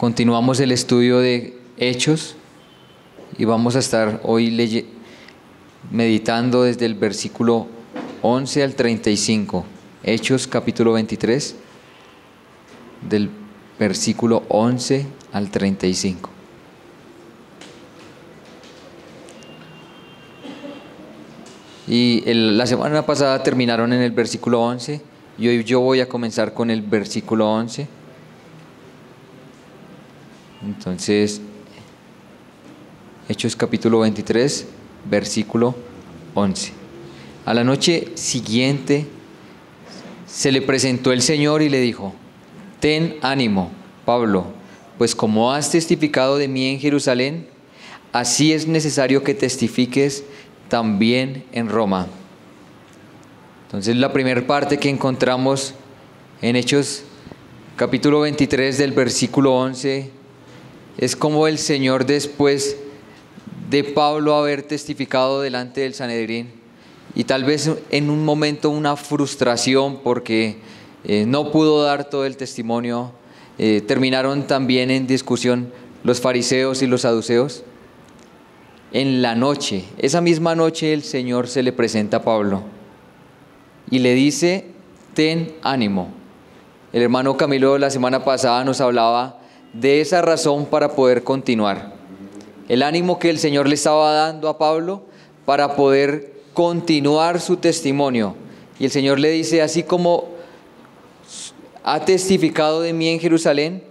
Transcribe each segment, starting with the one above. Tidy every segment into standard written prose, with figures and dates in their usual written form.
Continuamos el estudio de Hechos y vamos a estar hoy meditando desde el versículo 11 al 35. Hechos capítulo 23, del versículo 11 al 35. Y la semana pasada terminaron en el versículo 11 y hoy yo voy a comenzar con el versículo 11. Entonces, Hechos capítulo 23, versículo 11. A la noche siguiente se le presentó el Señor y le dijo: ten ánimo, Pablo, pues como has testificado de mí en Jerusalén, así es necesario que testifiques también en Roma. Entonces, la primera parte que encontramos en Hechos capítulo 23 del versículo 11 es como el Señor, después de Pablo haber testificado delante del Sanedrín y tal vez en un momento una frustración porque no pudo dar todo el testimonio, terminaron también en discusión los fariseos y los saduceos. En la noche, esa misma noche, el Señor se le presenta a Pablo y le dice: ten ánimo. El hermano Camilo la semana pasada nos hablaba de esa razón para poder continuar. El ánimo que el Señor le estaba dando a Pablo para poder continuar su testimonio. Y el Señor le dice: así como ha testificado de mí en Jerusalén,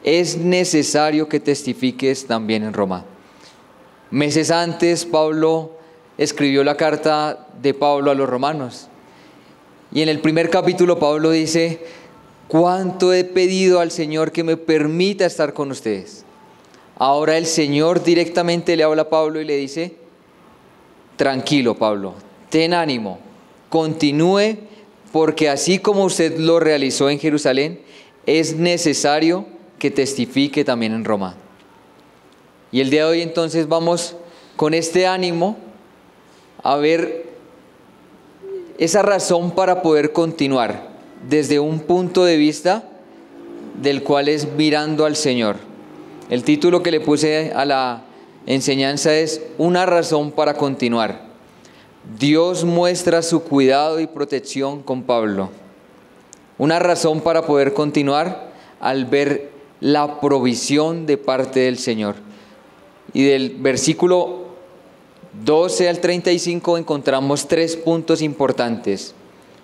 es necesario que testifiques también en Roma. Meses antes, Pablo escribió la carta de Pablo a los romanos. Y en el primer capítulo, Pablo dice: cuánto he pedido al Señor que me permita estar con ustedes. Ahora el Señor directamente le habla a Pablo y le dice: tranquilo, Pablo, ten ánimo, continúe, porque así como usted lo realizó en Jerusalén, es necesario que testifique también en Roma. Y el día de hoy entonces vamos con este ánimo a ver esa razón para poder continuar desde un punto de vista del cual es mirando al Señor. El título que le puse a la enseñanza es: una razón para continuar. Dios muestra su cuidado y protección con Pablo. Una razón para poder continuar al ver la provisión de parte del Señor. Y del versículo 12 al 35 encontramos 3 puntos importantes.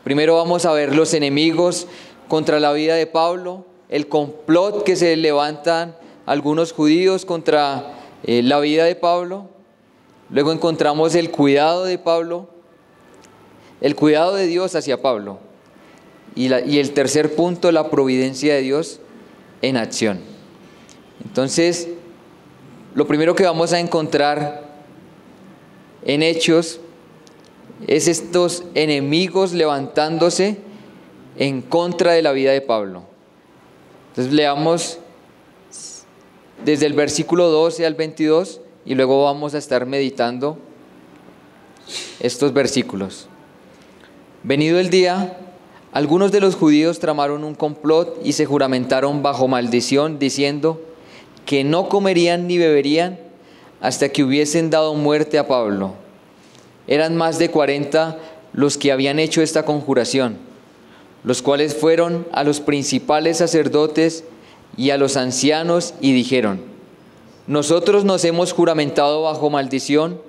Primero vamos a ver los enemigos contra la vida de Pablo, el complot que se levantan algunos judíos contra la vida de Pablo. Luego encontramos el cuidado de Pablo, el cuidado de Dios hacia Pablo. Y el tercer punto, la providencia de Dios en acción. Entonces, lo primero que vamos a encontrar en Hechos es estos enemigos levantándose en contra de la vida de Pablo. Entonces leamos desde el versículo 12 al 22 y luego vamos a estar meditando estos versículos. Venido el día, algunos de los judíos tramaron un complot y se juramentaron bajo maldición, diciendo que no comerían ni beberían hasta que hubiesen dado muerte a Pablo. Eran más de 40 los que habían hecho esta conjuración, los cuales fueron a los principales sacerdotes y a los ancianos y dijeron: nosotros nos hemos juramentado bajo maldición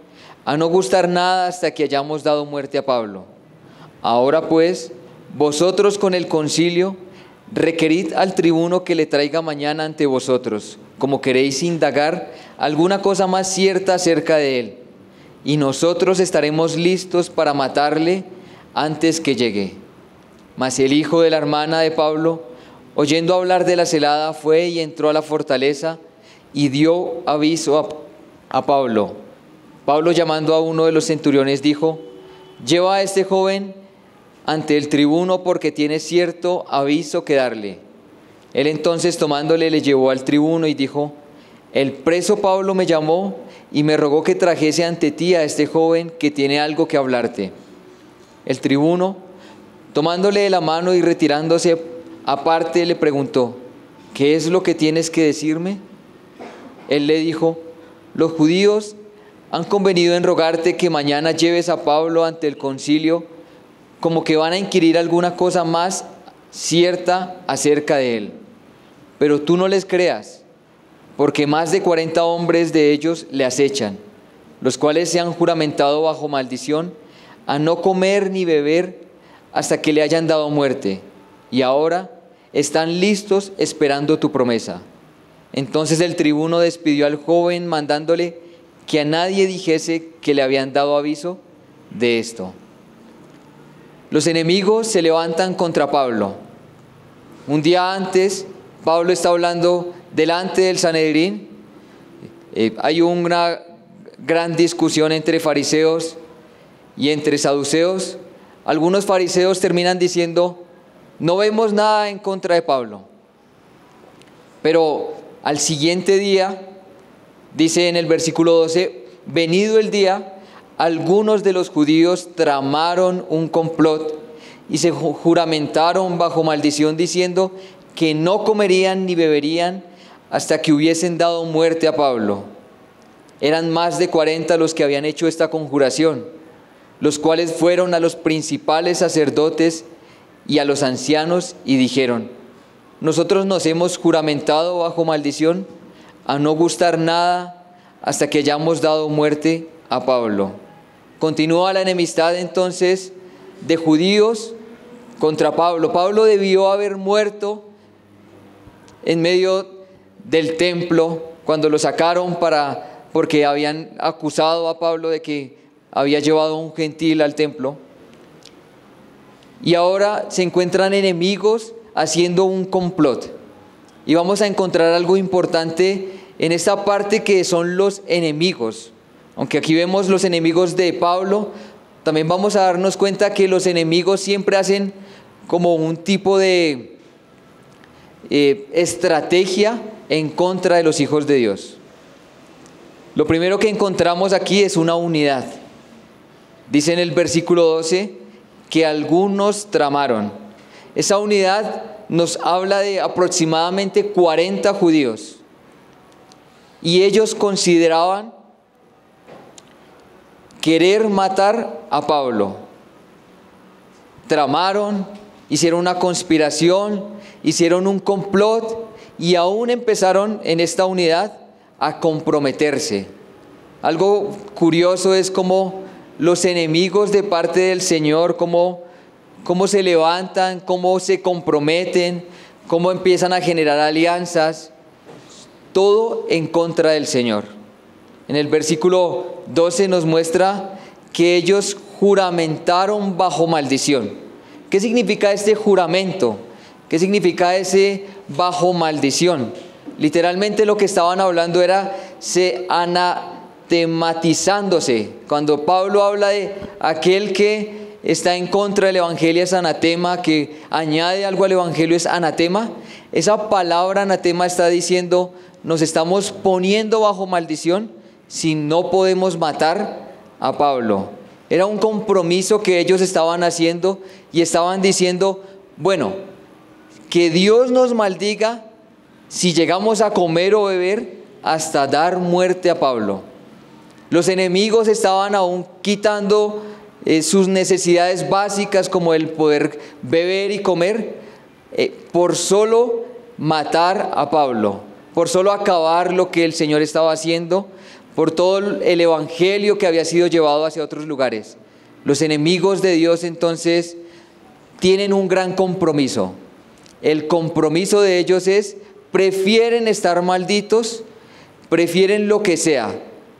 a no gustar nada hasta que hayamos dado muerte a Pablo. Ahora pues, vosotros con el concilio, requerid al tribuno que le traiga mañana ante vosotros, como queréis indagar alguna cosa más cierta acerca de él, y nosotros estaremos listos para matarle antes que llegue. Mas el hijo de la hermana de Pablo, oyendo hablar de la celada, fue y entró a la fortaleza y dio aviso a Pablo. Pablo, llamando a uno de los centuriones, dijo: lleva a este joven ante el tribuno, porque tiene cierto aviso que darle. Él entonces, tomándole, le llevó al tribuno y dijo: el preso Pablo me llamó y me rogó que trajese ante ti a este joven que tiene algo que hablarte. El tribuno, tomándole de la mano y retirándose aparte, le preguntó: ¿qué es lo que tienes que decirme? Él le dijo: los judíos han convenido en rogarte que mañana lleves a Pablo ante el concilio, como que van a inquirir alguna cosa más cierta acerca de él. Pero tú no les creas, porque más de 40 hombres de ellos le acechan, los cuales se han juramentado bajo maldición a no comer ni beber hasta que le hayan dado muerte, y ahora están listos esperando tu promesa. Entonces el tribuno despidió al joven, mandándole que a nadie dijese que le habían dado aviso de esto. Los enemigos se levantan contra Pablo. Un día antes, Pablo está hablando delante del Sanedrín. Hay una gran discusión entre fariseos y entre saduceos. Algunos fariseos terminan diciendo: no vemos nada en contra de Pablo. Pero al siguiente día, dice en el versículo 12, venido el día, algunos de los judíos tramaron un complot y se juramentaron bajo maldición, diciendo que no comerían ni beberían hasta que hubiesen dado muerte a Pablo. Eran más de 40 los que habían hecho esta conjuración, los cuales fueron a los principales sacerdotes y a los ancianos y dijeron: nosotros nos hemos juramentado bajo maldición a no gustar nada hasta que hayamos dado muerte a Pablo. Continúa la enemistad entonces de judíos contra Pablo. Pablo debió haber muerto en medio del templo cuando lo sacaron porque habían acusado a Pablo de que había llevado a un gentil al templo. Y ahora se encuentran enemigos haciendo un complot. Y vamos a encontrar algo importante en esta parte, que son los enemigos. Aunque aquí vemos los enemigos de Pablo, también vamos a darnos cuenta que los enemigos siempre hacen como un tipo de estrategia en contra de los hijos de Dios. Lo primero que encontramos aquí es una unidad. Dice en el versículo 12 que algunos tramaron. Esa unidad nos habla de aproximadamente 40 judíos. Y ellos consideraban querer matar a Pablo. Tramaron, hicieron una conspiración, hicieron un complot y aún empezaron en esta unidad a comprometerse. Algo curioso es cómo los enemigos de parte del Señor, cómo se levantan, cómo se comprometen, cómo empiezan a generar alianzas, todo en contra del Señor. En el versículo 12 nos muestra que ellos juramentaron bajo maldición. ¿Qué significa este juramento? ¿Qué significa ese bajo maldición? Literalmente lo que estaban hablando era anatematizándose. Cuando Pablo habla de aquel que está en contra del evangelio es anatema, que añade algo al evangelio es anatema, esa palabra anatema está diciendo: nos estamos poniendo bajo maldición si no podemos matar a Pablo. Era un compromiso que ellos estaban haciendo y estaban diciendo: bueno, que Dios nos maldiga si llegamos a comer o beber hasta dar muerte a Pablo. Los enemigos estaban aún quitando sus necesidades básicas, como el poder beber y comer, por solo matar a Pablo, por solo acabar lo que el Señor estaba haciendo, por todo el evangelio que había sido llevado hacia otros lugares. Los enemigos de Dios entonces tienen un gran compromiso. El compromiso de ellos es: prefieren estar malditos, prefieren lo que sea,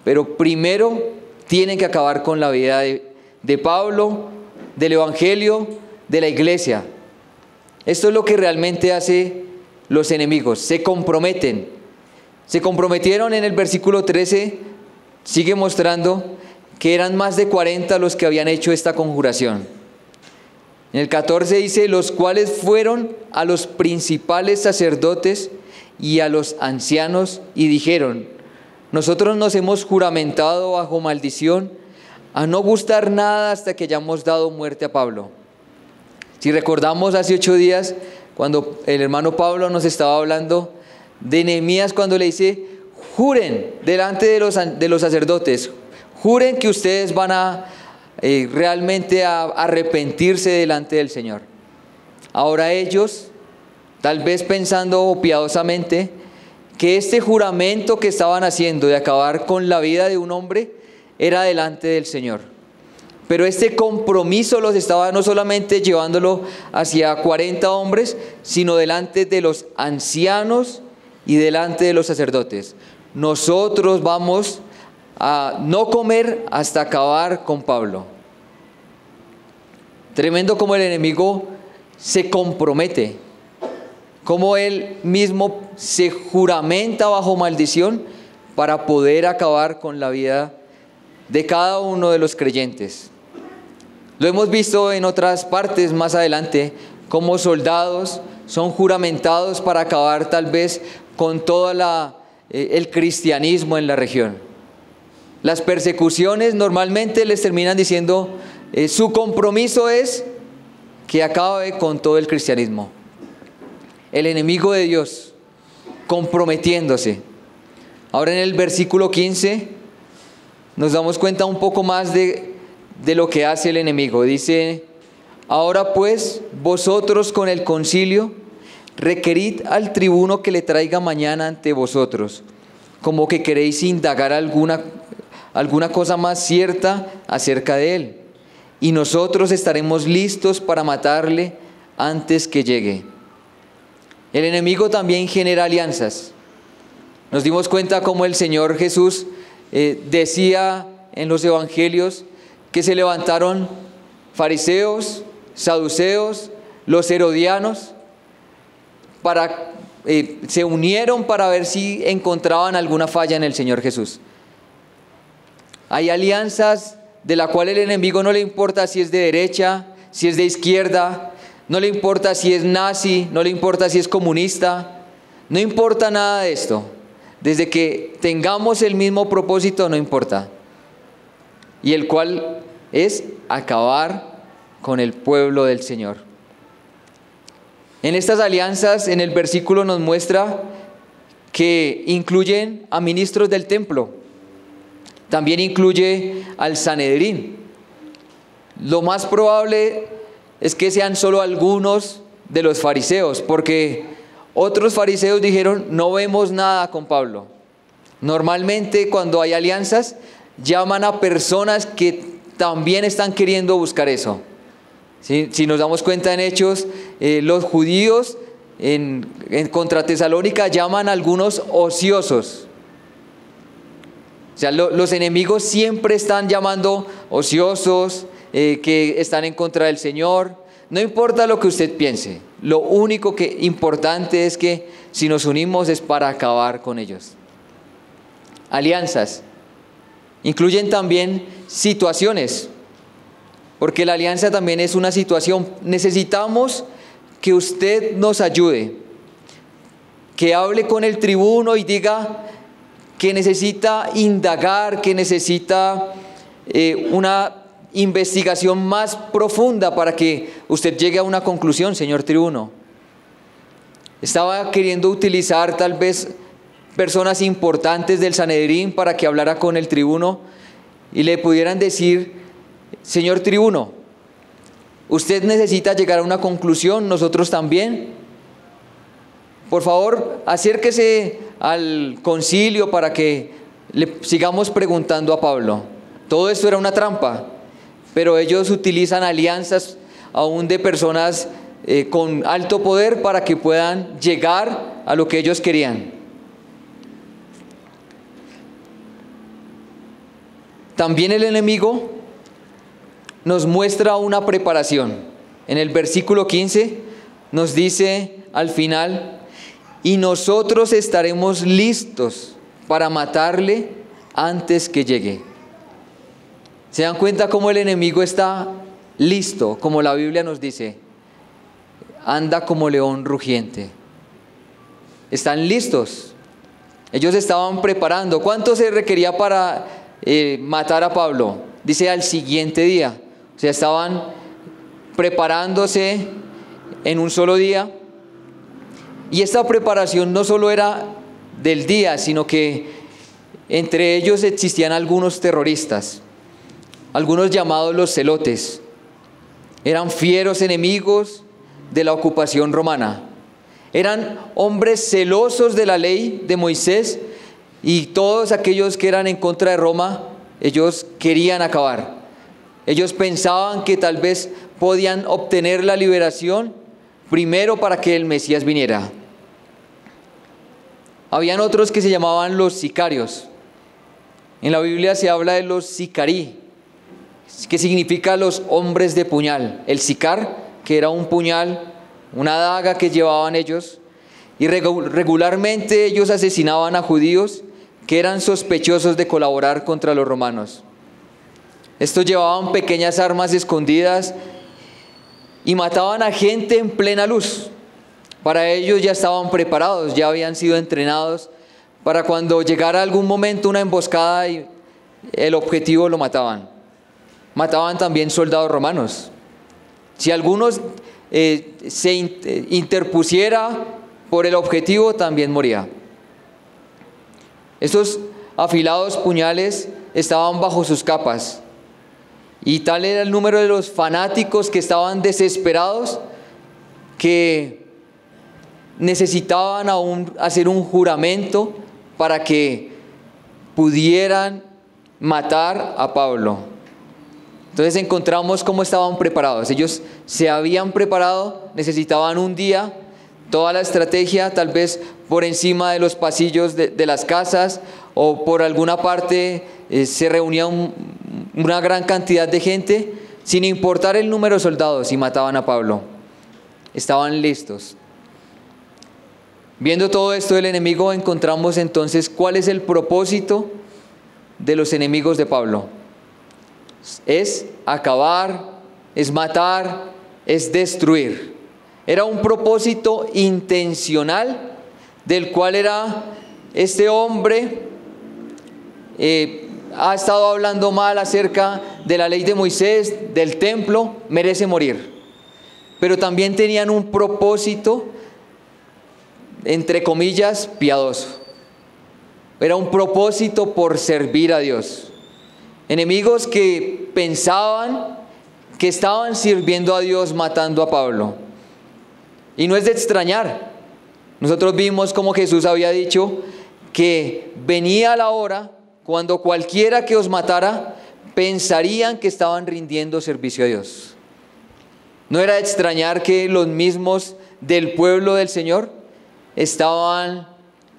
pero primero tienen que acabar con la vida de Pablo, del evangelio, de la iglesia. Esto es lo que realmente hace los enemigos, se comprometen. Se comprometieron. En el versículo 13 sigue mostrando que eran más de 40 los que habían hecho esta conjuración. En el 14 dice: los cuales fueron a los principales sacerdotes y a los ancianos y dijeron: nosotros nos hemos juramentado bajo maldición a no gustar nada hasta que hayamos dado muerte a Pablo. Si recordamos hace 8 días, cuando el hermano Pablo nos estaba hablando de Nehemías, cuando le dice, juren delante de los sacerdotes, juren que ustedes van a realmente a arrepentirse delante del Señor. Ahora ellos, tal vez pensando piadosamente, que este juramento que estaban haciendo de acabar con la vida de un hombre era delante del Señor. Pero este compromiso los estaba no solamente llevándolo hacia 40 hombres, sino delante de los ancianos y delante de los sacerdotes. Nosotros vamos a no comer hasta acabar con Pablo. Tremendo como el enemigo se compromete, como él mismo se juramenta bajo maldición para poder acabar con la vida de cada uno de los creyentes. Lo hemos visto en otras partes más adelante, como soldados son juramentados para acabar tal vez con todo el cristianismo en la región. Las persecuciones normalmente les terminan diciendo, su compromiso es que acabe con todo el cristianismo. El enemigo de Dios comprometiéndose. Ahora en el versículo 15 nos damos cuenta un poco más de lo que hace el enemigo. Dice, ahora pues vosotros con el concilio requerid al tribuno que le traiga mañana ante vosotros, como que queréis indagar alguna cosa más cierta acerca de él, y nosotros estaremos listos para matarle antes que llegue. El enemigo también genera alianzas. Nos dimos cuenta cómo el Señor Jesús decía en los evangelios que se levantaron fariseos, saduceos, los herodianos, se unieron para ver si encontraban alguna falla en el Señor Jesús. Hay alianzas de la cual el enemigo no le importa si es de derecha, si es de izquierda, no le importa si es nazi, no le importa si es comunista, no importa nada de esto. Desde que tengamos el mismo propósito, no importa. Y el cual es acabar con el pueblo del Señor. En estas alianzas, en el versículo nos muestra que incluyen a ministros del templo. También incluye al Sanedrín. Lo más probable es que sean solo algunos de los fariseos, porque otros fariseos dijeron, no vemos nada con Pablo. Normalmente cuando hay alianzas, llaman a personas que también están queriendo buscar eso. ¿Sí? Si nos damos cuenta en Hechos, los judíos contra Tesalónica llaman a algunos ociosos. O sea, los enemigos siempre están llamando ociosos, que están en contra del Señor. No importa lo que usted piense, lo único que importante es que si nos unimos es para acabar con ellos. Alianzas incluyen también situaciones, porque la alianza también es una situación. Necesitamos que usted nos ayude, que hable con el tribuno y diga que necesita indagar, que necesita una investigación más profunda para que usted llegue a una conclusión, señor tribuno. Estaba queriendo utilizar tal vez personas importantes del Sanedrín para que hablara con el tribuno y le pudieran decir, señor tribuno, usted necesita llegar a una conclusión, nosotros también. Por favor, acérquese al concilio para que le sigamos preguntando a Pablo. Todo esto era una trampa, pero ellos utilizan alianzas aún de personas con alto poder para que puedan llegar a lo que ellos querían. También el enemigo nos muestra una preparación. En el versículo 15 nos dice al final, y nosotros estaremos listos para matarle antes que llegue. ¿Se dan cuenta cómo el enemigo está listo? Como la Biblia nos dice, anda como león rugiente. Están listos. Ellos estaban preparando. ¿Cuánto se requería para matar a Pablo? Dice al siguiente día. O sea, estaban preparándose en un solo día Y esta preparación no solo era del día, sino que entre ellos existían algunos terroristas, algunos llamados los celotes. Eran fieros enemigos de la ocupación romana. Eran hombres celosos de la ley de Moisés, y todos aquellos que eran en contra de Roma, ellos querían acabar. Ellos pensaban que tal vez podían obtener la liberación primero para que el Mesías viniera. Habían otros que se llamaban los sicarios. En la Biblia se habla de los sicarí, que significa los hombres de puñal. El sicar, que era un puñal, una daga que llevaban ellos, y regularmente ellos asesinaban a judíos que eran sospechosos de colaborar contra los romanos. Estos llevaban pequeñas armas escondidas y mataban a gente en plena luz. Para ellos ya estaban preparados, ya habían sido entrenados para cuando llegara algún momento una emboscada y el objetivo lo mataban. Mataban también soldados romanos. Si algunos se interpusiera por el objetivo, también moría. Estos afilados puñales estaban bajo sus capas, y tal era el número de los fanáticos que estaban desesperados que necesitaban aún hacer un juramento para que pudieran matar a Pablo. Entonces encontramos cómo estaban preparados. Ellos se habían preparado, necesitaban un día, toda la estrategia, tal vez por encima de los pasillos de las casas o por alguna parte se reunía una gran cantidad de gente, sin importar el número de soldados, y mataban a Pablo. Estaban listos. Viendo todo esto del enemigo, encontramos entonces cuál es el propósito de los enemigos de Pablo. Es acabar, es matar, es destruir. Era un propósito intencional del cual era este hombre ha estado hablando mal acerca de la ley de Moisés, del templo, merece morir. Pero también tenían un propósito, entre comillas, piadoso. Era un propósito por servir a Dios. Enemigos que pensaban que estaban sirviendo a Dios matando a Pablo. Y no es de extrañar. Nosotros vimos como Jesús había dicho que venía la hora cuando cualquiera que os matara pensarían que estaban rindiendo servicio a Dios. No era de extrañar que los mismos del pueblo del Señor estaban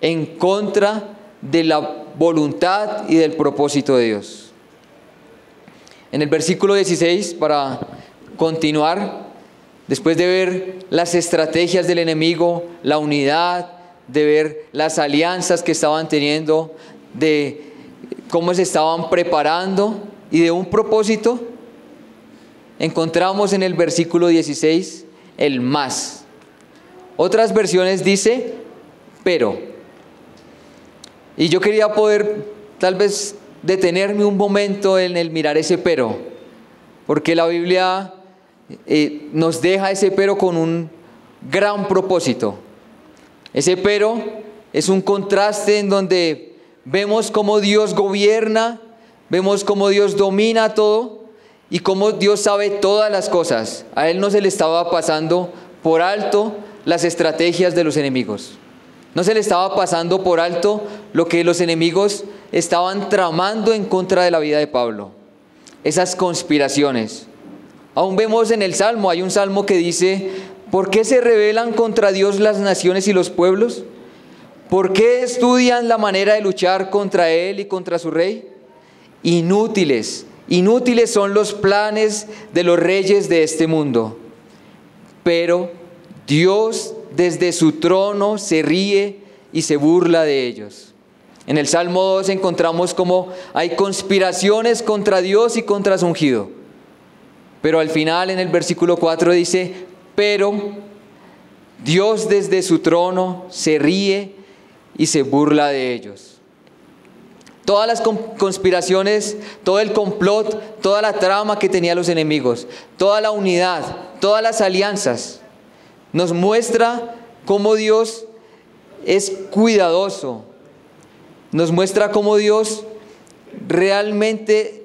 en contra de la voluntad y del propósito de Dios. En el versículo 16, para continuar, después de ver las estrategias del enemigo, la unidad, de ver las alianzas que estaban teniendo, de cómo se estaban preparando y de un propósito, encontramos en el versículo 16 el más. Otras versiones dice pero. Y yo quería poder tal vez detenerme un momento en el mirar ese pero, porque la Biblia nos deja ese pero con un gran propósito. Ese pero es un contraste en donde vemos cómo Dios gobierna, vemos cómo Dios domina todo y cómo Dios sabe todas las cosas. A Él no se le estaba pasando por alto las estrategias de los enemigos. No se le estaba pasando por alto lo que los enemigos estaban tramando en contra de la vida de Pablo. Esas conspiraciones. Aún vemos en el Salmo, hay un Salmo que dice: ¿por qué se rebelan contra Dios las naciones y los pueblos? ¿Por qué estudian la manera de luchar contra Él y contra su rey? Inútiles, inútiles son los planes de los reyes de este mundo. Pero Dios desde su trono se ríe y se burla de ellos. En el Salmo 2 encontramos cómo hay conspiraciones contra Dios y contra su ungido. Pero al final, en el versículo 4 dice: pero Dios desde su trono se ríe y se burla de ellos. Todas las conspiraciones, todo el complot, toda la trama que tenían los enemigos, toda la unidad, todas las alianzas, nos muestra cómo Dios es cuidadoso. Nos muestra cómo Dios realmente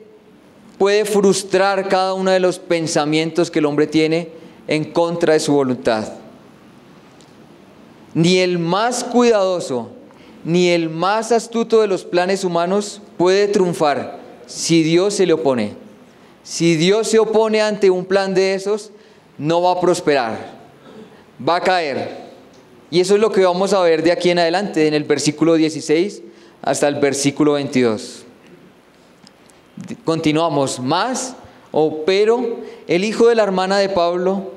puede frustrar cada uno de los pensamientos que el hombre tiene en contra de su voluntad. Ni el más cuidadoso, ni el más astuto de los planes humanos puede triunfar si Dios se le opone. Si Dios se opone ante un plan de esos, no va a prosperar, va a caer. Y eso es lo que vamos a ver de aquí en adelante, en el versículo 16 hasta el versículo 22. Continuamos. Pero el hijo de la hermana de Pablo,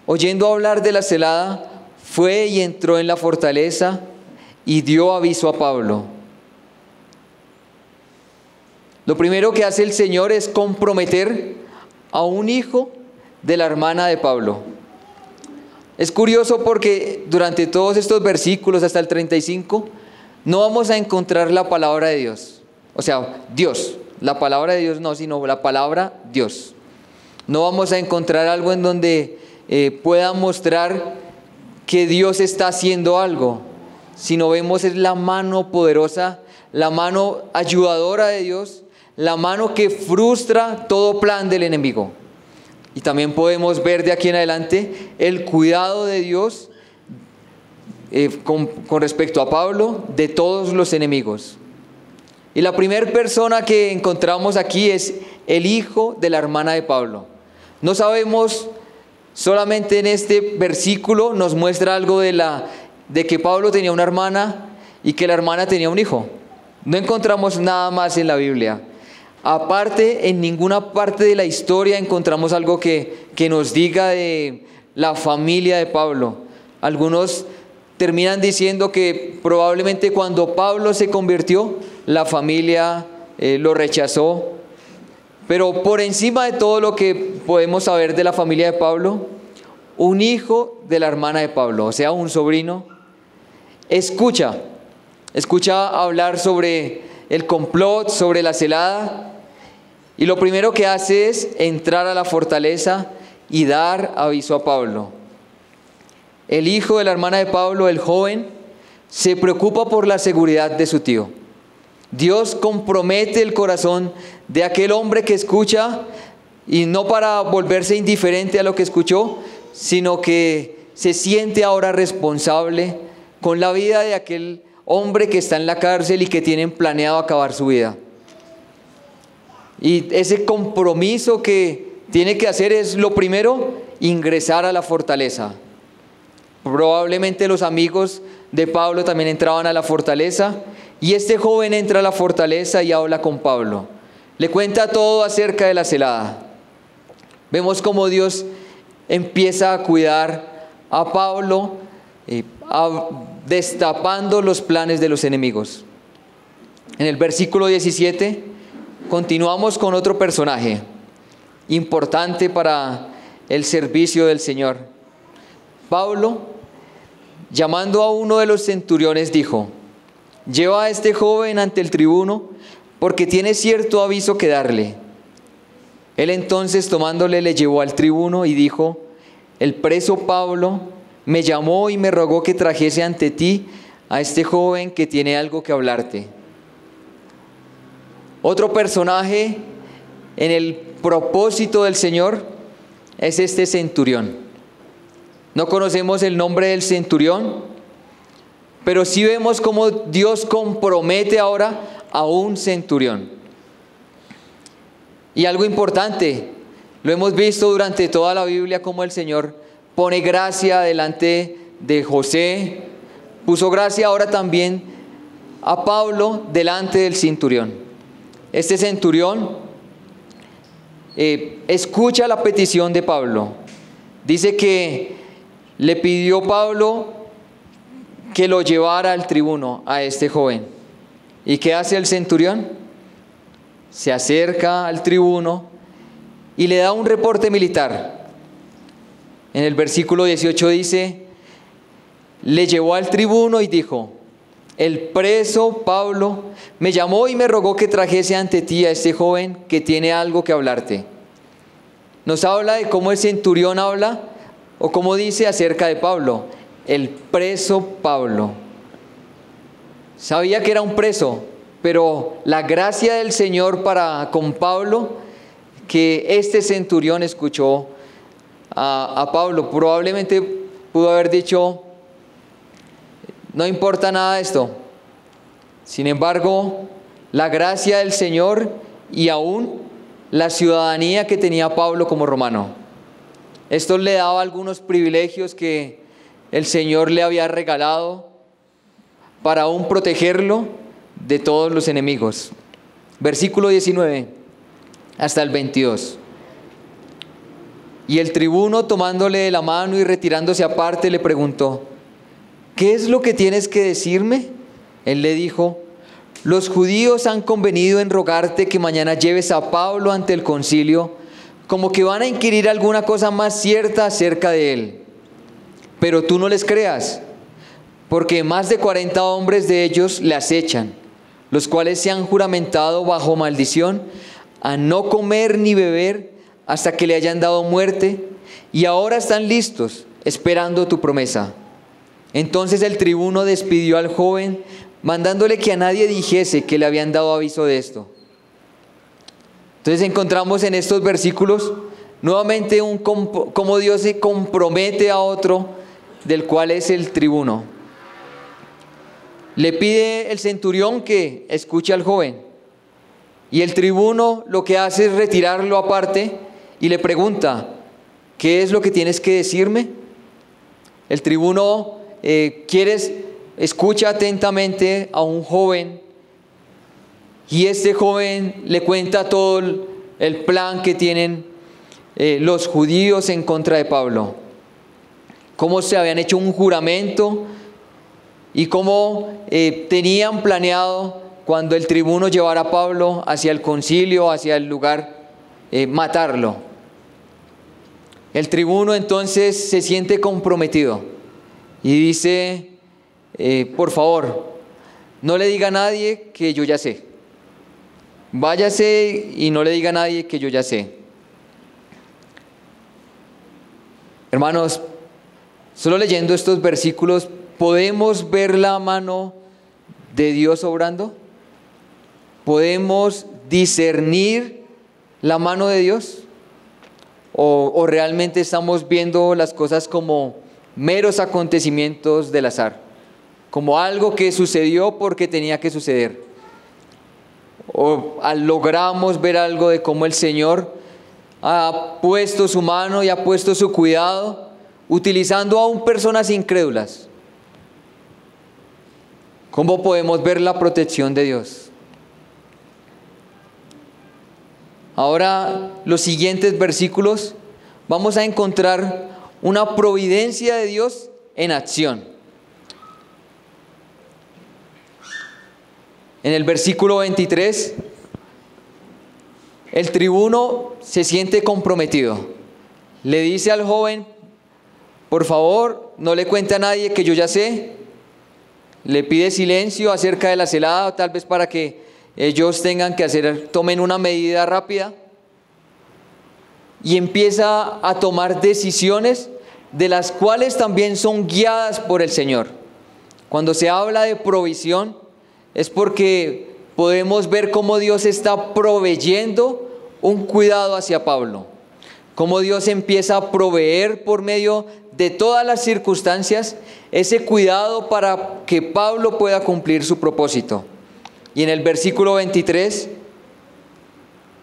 oyendo hablar de la celada, fue y entró en la fortaleza y dio aviso a Pablo. Lo primero que hace el Señor es comprometer a un hijo de la hermana de Pablo. Es curioso porque durante todos estos versículos hasta el 35 no vamos a encontrar la palabra de Dios. O sea, Dios. La palabra de Dios no, sino la palabra Dios. No vamos a encontrar algo en donde pueda mostrar que Dios está haciendo algo, sino vemos es la mano poderosa, la mano ayudadora de Dios, la mano que frustra todo plan del enemigo. Y también podemos ver de aquí en adelante el cuidado de Dios con respecto a Pablo de todos los enemigos. Y la primera persona que encontramos aquí es el hijo de la hermana de Pablo. No sabemos, solamente en este versículo nos muestra algo de que Pablo tenía una hermana y que la hermana tenía un hijo. No encontramos nada más en la Biblia. Aparte, en ninguna parte de la historia encontramos algo que nos diga de la familia de Pablo. Algunos terminan diciendo que probablemente cuando Pablo se convirtió, la familia lo rechazó. Pero por encima de todo lo que podemos saber de la familia de Pablo, un hijo de la hermana de Pablo, o sea, un sobrino, escucha hablar sobre el complot, sobre la celada, y lo primero que hace es entrar a la fortaleza y dar aviso a Pablo. El hijo de la hermana de Pablo, el joven, se preocupa por la seguridad de su tío. Dios compromete el corazón de aquel hombre que escucha, y no para volverse indiferente a lo que escuchó, sino que se siente ahora responsable con la vida de aquel hombre que está en la cárcel y que tienen planeado acabar su vida. Y ese compromiso que tiene que hacer es, lo primero, ingresar a la fortaleza. Probablemente los amigos de Pablo también entraban a la fortaleza, y este joven entra a la fortaleza y habla con Pablo. Le cuenta todo acerca de la celada. Vemos cómo Dios empieza a cuidar a Pablo, destapando los planes de los enemigos. En el versículo 17 continuamos con otro personaje importante para el servicio del Señor. Pablo, llamando a uno de los centuriones, dijo: lleva a este joven ante el tribuno, porque tiene cierto aviso que darle. Él entonces, tomándole, le llevó al tribuno y dijo: el preso Pablo me llamó y me rogó que trajese ante ti a este joven que tiene algo que hablarte. Otro personaje en el propósito del Señor es este centurión. No conocemos el nombre del centurión, pero sí vemos cómo Dios compromete ahora a un centurión. Y algo importante, lo hemos visto durante toda la Biblia, cómo el Señor pone gracia delante de José, puso gracia ahora también a Pablo delante del centurión. Este centurión escucha la petición de Pablo. Dice que le pidió Pablo que lo llevara al tribuno, a este joven. ¿Y qué hace el centurión? Se acerca al tribuno y le da un reporte militar. En el versículo 18 dice: le llevó al tribuno y dijo: el preso Pablo me llamó y me rogó que trajese ante ti a este joven que tiene algo que hablarte. Nos habla de cómo el centurión habla, o cómo dice acerca de Pablo: el preso Pablo. Sabía que era un preso, pero la gracia del Señor para con Pablo, que este centurión escuchó a Pablo, probablemente pudo haber dicho: no importa nada de esto. Sin embargo, la gracia del Señor y aún la ciudadanía que tenía Pablo como romano, esto le daba algunos privilegios que el Señor le había regalado para aún protegerlo de todos los enemigos. Versículo 19 hasta el 22. Y el tribuno, tomándole de la mano y retirándose aparte, le preguntó: ¿qué es lo que tienes que decirme? Él le dijo: los judíos han convenido en rogarte que mañana lleves a Pablo ante el concilio, como que van a inquirir alguna cosa más cierta acerca de él. Pero tú no les creas, porque más de 40 hombres de ellos le acechan, los cuales se han juramentado bajo maldición a no comer ni beber hasta que le hayan dado muerte, y ahora están listos, esperando tu promesa. Entonces el tribuno despidió al joven, mandándole que a nadie dijese que le habían dado aviso de esto. Entonces encontramos en estos versículos nuevamente cómo Dios se compromete a otro, del cual es el tribuno. Le pide el centurión que escuche al joven, y el tribuno lo que hace es retirarlo aparte y le pregunta: ¿qué es lo que tienes que decirme? El tribuno escucha atentamente a un joven, y este joven le cuenta todo el plan que tienen los judíos en contra de Pablo, cómo se habían hecho un juramento y cómo tenían planeado, cuando el tribuno llevara a Pablo hacia el concilio, hacia el lugar, matarlo. El tribuno entonces se siente comprometido y dice: por favor, no le diga a nadie que yo ya sé. Váyase y no le diga a nadie que yo ya sé. Hermanos, solo leyendo estos versículos, ¿podemos ver la mano de Dios obrando? ¿Podemos discernir la mano de Dios? ¿O realmente estamos viendo las cosas como meros acontecimientos del azar? Como algo que sucedió porque tenía que suceder. ¿O logramos ver algo de cómo el Señor ha puesto su mano y ha puesto su cuidado, utilizando aún personas incrédulas? ¿Cómo podemos ver la protección de Dios? Ahora, los siguientes versículos, vamos a encontrar una providencia de Dios en acción. En el versículo 23, el tribuno se siente comprometido. Le dice al joven: por favor, no le cuente a nadie que yo ya sé. Le pide silencio acerca de la celada, tal vez para que ellos tomen una medida rápida. Y empieza a tomar decisiones de las cuales también son guiadas por el Señor. Cuando se habla de provisión, es porque podemos ver cómo Dios está proveyendo un cuidado hacia Pablo. Cómo Dios empieza a proveer por medio de todas las circunstancias ese cuidado para que Pablo pueda cumplir su propósito. Y en el versículo 23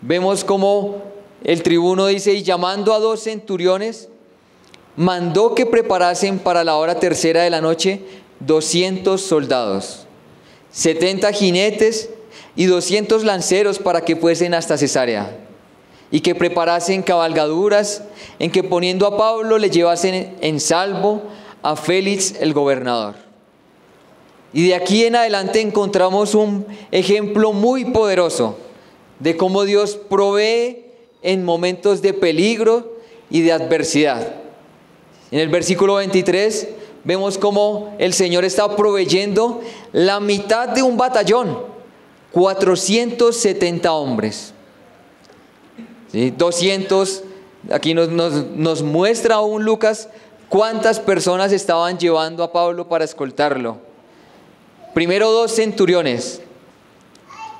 vemos cómo el tribuno dice: y llamando a 2 centuriones, mandó que preparasen para la hora tercera de la noche 200 soldados, 70 jinetes y 200 lanceros para que fuesen hasta Cesarea, y que preparasen cabalgaduras en que, poniendo a Pablo, le llevasen en salvo a Félix el gobernador. Y de aquí en adelante encontramos un ejemplo muy poderoso de cómo Dios provee en momentos de peligro y de adversidad. En el versículo 23 vemos cómo el Señor está proveyendo la mitad de un batallón, 470 hombres. ¿Sí? 200, aquí nos muestra aún Lucas ¿Cuántas personas estaban llevando a Pablo para escoltarlo? Primero 2 centuriones,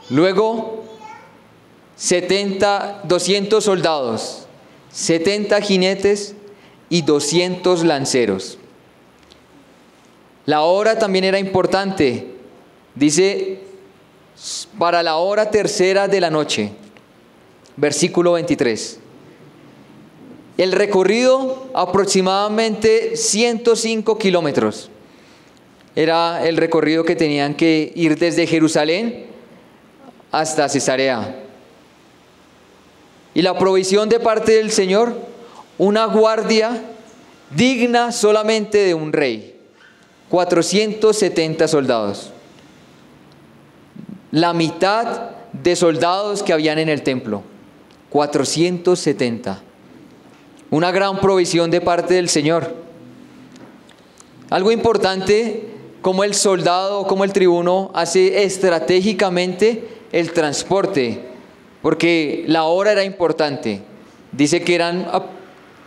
luego 200 soldados, 70 jinetes y 200 lanceros. La hora también era importante. Dice, para la hora tercera de la noche, versículo 23. El recorrido aproximadamente 105 kilómetros. Era el recorrido que tenían que ir desde Jerusalén hasta Cesarea. Y la provisión de parte del Señor, una guardia digna solamente de un rey. 470 soldados. La mitad de soldados que habían en el templo. 470. Una gran provisión de parte del Señor. Algo importante, como el soldado, como el tribuno hace estratégicamente el transporte, porque la hora era importante. Dice que eran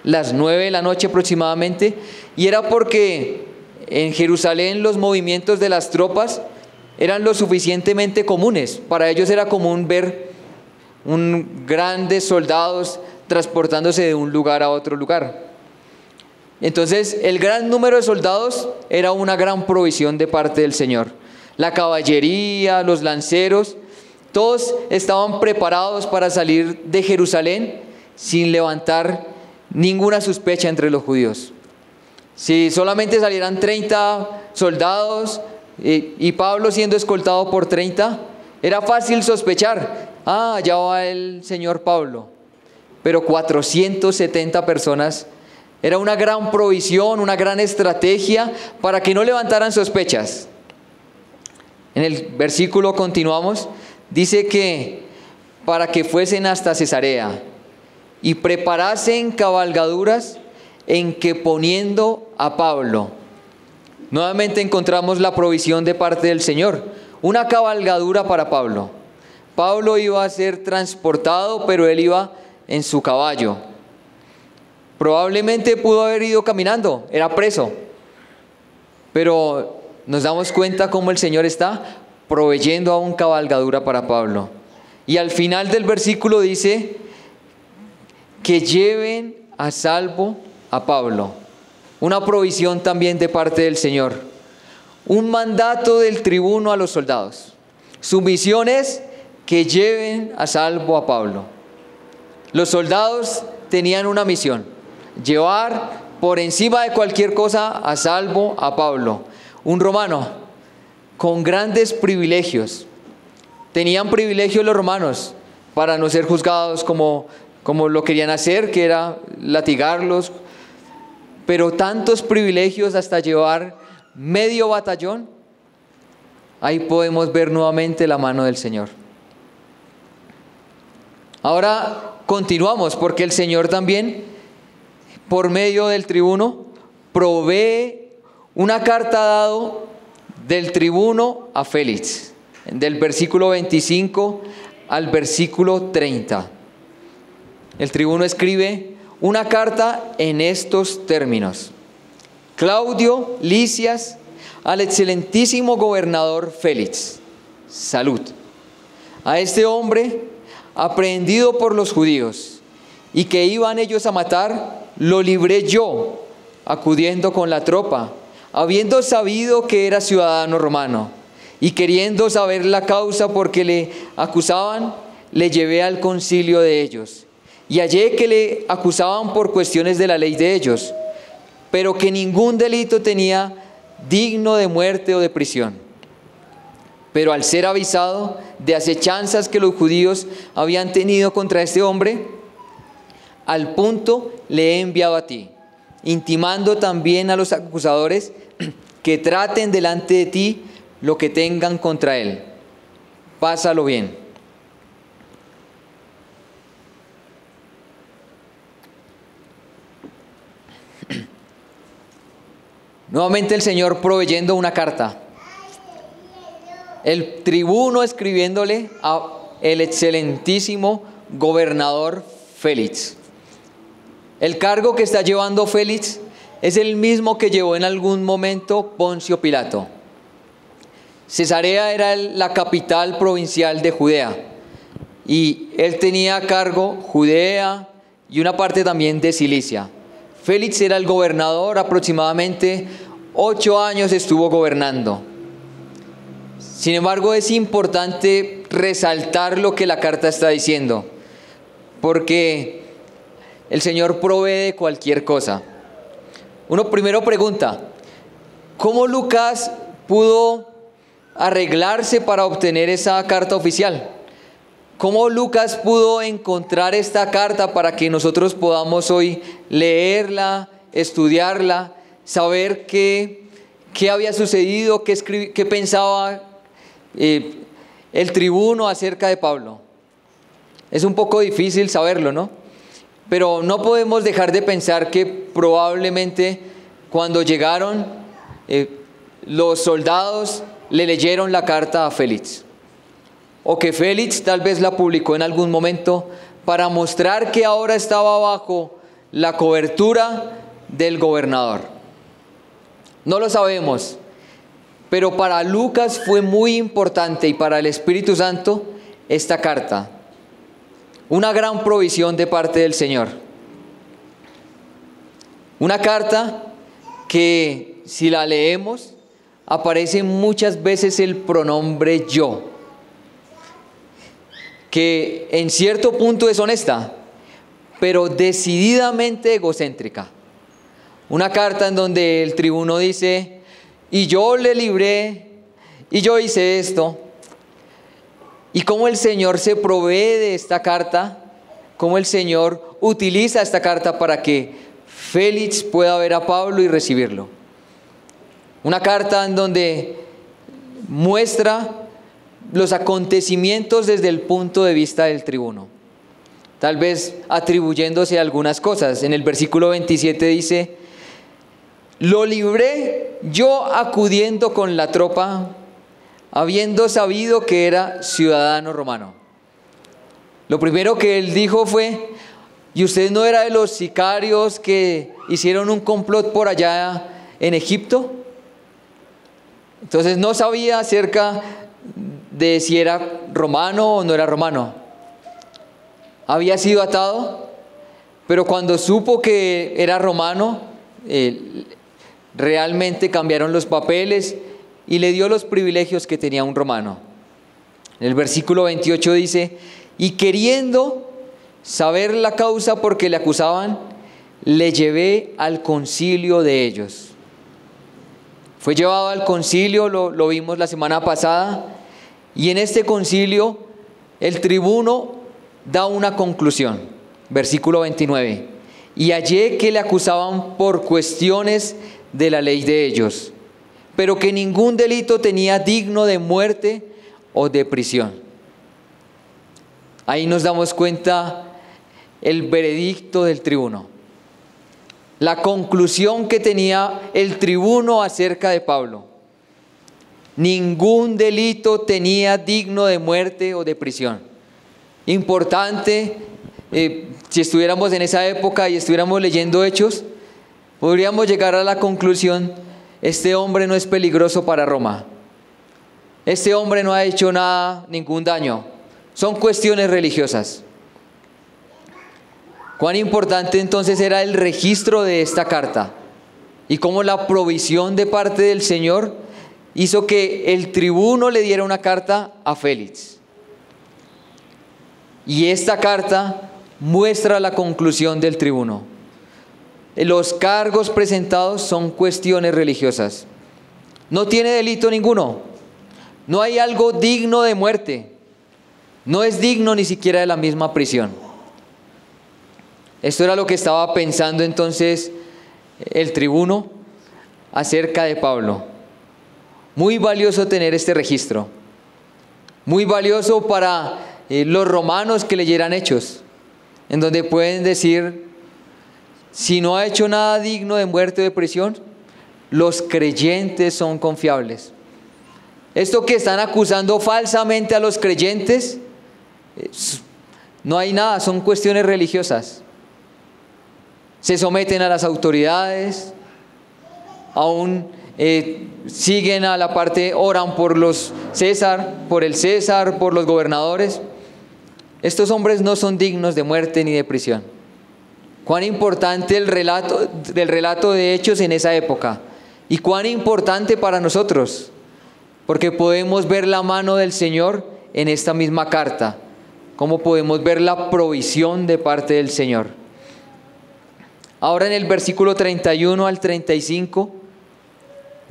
las 9 de la noche aproximadamente, y era porque en Jerusalén los movimientos de las tropas eran lo suficientemente comunes. Para ellos era común ver grandes soldados transportándose de un lugar a otro lugar. Entonces, el gran número de soldados era una gran provisión de parte del Señor. La caballería, los lanceros, todos estaban preparados para salir de Jerusalén sin levantar ninguna sospecha entre los judíos. Si solamente salieran 30 soldados y Pablo siendo escoltado por 30, era fácil sospechar, allá va el señor Pablo. Pero 470 personas era una gran provisión, una gran estrategia para que no levantaran sospechas. En el versículo continuamos, dice que para que fuesen hasta Cesarea y preparasen cabalgaduras en que poniendo a Pablo. Nuevamente encontramos la provisión de parte del Señor, una cabalgadura para Pablo. Pablo iba a ser transportado, pero él iba en su caballo. Probablemente pudo haber ido caminando, era preso. Pero nos damos cuenta cómo el Señor está proveyendo aún cabalgadura para Pablo. Y al final del versículo dice que lleven a salvo a Pablo. Una provisión también de parte del Señor. Un mandato del tribuno a los soldados. Su misión es que lleven a salvo a Pablo. Los soldados tenían una misión: llevar por encima de cualquier cosa a salvo a Pablo, un romano con grandes privilegios. Tenían privilegios los romanos para no ser juzgados como lo querían hacer, que era latigarlos, pero tantos privilegios hasta llevar medio batallón. Ahí podemos ver nuevamente la mano del Señor. Ahora continuamos, porque el Señor también, por medio del tribuno, provee una carta dado del tribuno a Félix, del versículo 25 al versículo 30. El tribuno escribe una carta en estos términos: Claudio Lisias, al excelentísimo gobernador Félix, salud. A este hombre, aprehendido por los judíos, y que iban ellos a matar, lo libré yo, acudiendo con la tropa, habiendo sabido que era ciudadano romano, y queriendo saber la causa por que le acusaban, le llevé al concilio de ellos, y hallé que le acusaban por cuestiones de la ley de ellos, pero que ningún delito tenía digno de muerte o de prisión. Pero al ser avisado de acechanzas que los judíos habían tenido contra este hombre, al punto le he enviado a ti, intimando también a los acusadores que traten delante de ti lo que tengan contra él. Pásalo bien. Nuevamente el Señor proveyendo una carta. El tribuno escribiéndole al excelentísimo gobernador Félix. El cargo que está llevando Félix es el mismo que llevó en algún momento Poncio Pilato. Cesarea era la capital provincial de Judea y él tenía a cargo Judea y una parte también de Cilicia. Félix era el gobernador, aproximadamente 8 años estuvo gobernando. Sin embargo, es importante resaltar lo que la carta está diciendo, porque el Señor provee de cualquier cosa. Uno primero pregunta, ¿cómo Lucas pudo arreglarse para obtener esa carta oficial? ¿Cómo Lucas pudo encontrar esta carta para que nosotros podamos hoy leerla, estudiarla, saber qué había sucedido, qué pensaba el tribuno acerca de Pablo? Es un poco difícil saberlo, ¿no? Pero no podemos dejar de pensar que probablemente cuando llegaron los soldados le leyeron la carta a Félix, o que Félix tal vez la publicó en algún momento para mostrar que ahora estaba bajo la cobertura del gobernador. No lo sabemos, pero para Lucas fue muy importante, y para el Espíritu Santo, esta carta. Una gran provisión de parte del Señor. Una carta que, si la leemos, aparece muchas veces el pronombre yo, que en cierto punto es honesta, pero decididamente egocéntrica. Una carta en donde el tribuno dice, y yo le libré, y yo hice esto. Y cómo el Señor se provee de esta carta, cómo el Señor utiliza esta carta para que Félix pueda ver a Pablo y recibirlo. Una carta en donde muestra los acontecimientos desde el punto de vista del tribuno, tal vez atribuyéndose algunas cosas. En el versículo 27 dice, lo libré yo acudiendo con la tropa, habiendo sabido que era ciudadano romano. Lo primero que él dijo fue, ¿y usted no era de los sicarios que hicieron un complot por allá en Egipto? Entonces no sabía acerca de si era romano o no era romano. Había sido atado, pero cuando supo que era romano, realmente cambiaron los papeles y le dio los privilegios que tenía un romano. En el versículo 28 dice, y queriendo saber la causa por que le acusaban, le llevé al concilio de ellos. Fue llevado al concilio, lo vimos la semana pasada, y en este concilio el tribuno da una conclusión. Versículo 29, y hallé que le acusaban por cuestiones de la ley de ellos, pero que ningún delito tenía digno de muerte o de prisión. Ahí nos damos cuenta el veredicto del tribuno, la conclusión que tenía el tribuno acerca de Pablo. Ningún delito tenía digno de muerte o de prisión. Importante, si estuviéramos en esa época y estuviéramos leyendo Hechos, podríamos llegar a la conclusión, este hombre no es peligroso para Roma. Este hombre no ha hecho nada, ningún daño. Son cuestiones religiosas. Cuán importante entonces era el registro de esta carta y cómo la provisión de parte del Señor hizo que el tribuno le diera una carta a Félix. Y esta carta muestra la conclusión del tribuno. Los cargos presentados son cuestiones religiosas. No tiene delito ninguno. No hay algo digno de muerte. No es digno ni siquiera de la misma prisión. Esto era lo que estaba pensando entonces el tribuno acerca de Pablo. Muy valioso tener este registro. Muy valioso para los romanos que leyeran Hechos, en donde pueden decir, si no ha hecho nada digno de muerte o de prisión, los creyentes son confiables. Esto que están acusando falsamente a los creyentes, no hay nada, son cuestiones religiosas. Se someten a las autoridades, aún siguen a la parte, oran por los César, por el César, por los gobernadores. Estos hombres no son dignos de muerte ni de prisión. Cuán importante el relato de Hechos en esa época, y cuán importante para nosotros, porque podemos ver la mano del Señor en esta misma carta, como podemos ver la provisión de parte del Señor. Ahora en el versículo 31 al 35